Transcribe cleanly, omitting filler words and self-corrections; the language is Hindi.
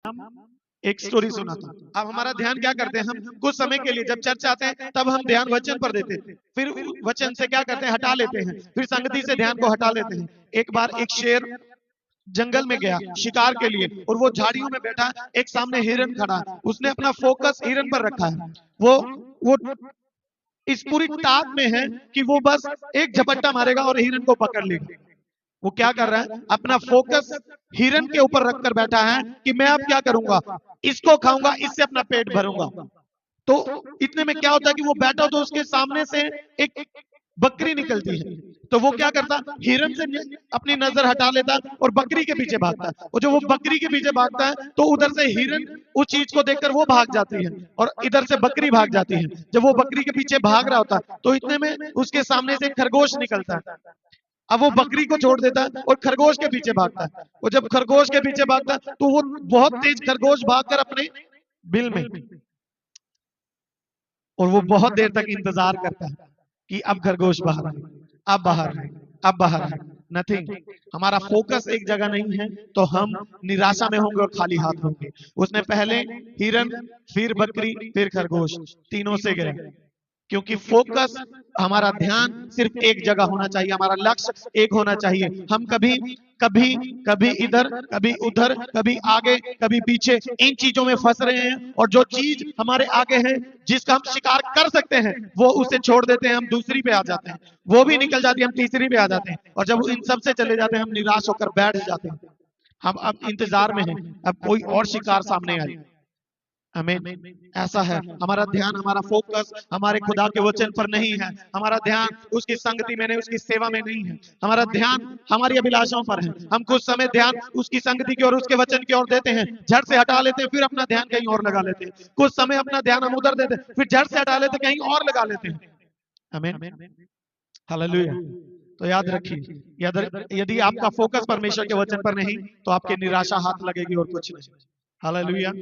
एक स्टोरी सुनाता हूं। अब हमारा ध्यान क्या करते हैं हम, कुछ समय के लिए जब चर्च आते हैं तब हम ध्यान वचन पर देते हैं, फिर वचन से क्या करते हैं, हटा लेते हैं, फिर संगति से ध्यान को हटा लेते हैं। एक बार एक शेर जंगल में गया शिकार के लिए और वो झाड़ियों में बैठा, एक सामने हिरन खड़ा है, उसने अपना फोकस हिरन पर रखा है। वो इस पूरी ताक में है कि वो बस एक झपट्टा मारेगा और हिरन को पकड़ लेगा। वो क्या कर रहा है, अपना फोकस हिरन के ऊपर रखकर बैठा है कि मैं अब क्या करूंगा, इसको खाऊंगा, इससे अपना पेट भरूंगा। तो इतने में क्या होता है कि वो बैठा तो उसके सामने से एक बकरी निकलती है। तो वो क्या करता, हिरन से अपनी नजर हटा लेता और बकरी के पीछे भागता है। और जब वो बकरी के पीछे भागता है तो उधर से हिरन उस चीज को देखकर वो भाग जाती है और इधर से बकरी भाग जाती है। जब वो बकरी के पीछे भाग रहा होता है तो इतने में उसके सामने से खरगोश निकलता है। अब वो बकरी को छोड़ देता है और खरगोश के पीछे भागता है। और जब खरगोश के पीछे भागता है तो वो बहुत तेज खरगोश भागकर अपने बिल में, और वो बहुत देर तक इंतजार करता है कि अब खरगोश बाहर आए, अब बाहर आए, अब बाहर आए। नथिंग। हमारा फोकस एक जगह नहीं है तो हम निराशा में होंगे और खाली हाथ होंगे। उसने पहले हिरन, फिर बकरी, फिर खरगोश, तीनों से गया, क्योंकि फोकस, हमारा ध्यान सिर्फ एक जगह होना चाहिए, हमारा लक्ष्य एक होना चाहिए। हम कभी कभी कभी इधर, कभी उधर, कभी आगे, कभी पीछे, इन चीजों में फंस रहे हैं। और जो चीज हमारे आगे है, जिसका हम शिकार कर सकते हैं, वो उसे छोड़ देते हैं, हम दूसरी पे आ जाते हैं। वो भी निकल जाती है, हम तीसरी पे आ जाते हैं। और जब इन सब से चले जाते हैं, हम निराश होकर बैठ जाते हैं। हम अब इंतजार में हैं, अब कोई और शिकार सामने आए। हमें ऐसा है, हमारा ध्यान, हमारा फोकस हमारे खुदा के वचन पर नहीं है, हमारा ध्यान उसकी संगति में नहीं, उसकी सेवा में नहीं है, हमारा ध्यान हमारी अभिलाषाओं पर है। हम कुछ समय ध्यान उसकी संगति की ओर, उसके वचन की ओर देते हैं, झट से हटा लेते हैं, फिर अपना ध्यान कहीं और लगा लेते हैं। कुछ समय अपना ध्यान हम उधर देते हैं, फिर झट से हटा लेते हैं, कहीं और लगा लेते हैं। हमें हालेलुया। तो याद रखिए, यदि आपका फोकस परमेश्वर के वचन पर नहीं तो आपके निराशा हाथ लगेगी और कुछ नहीं। हालेलुया।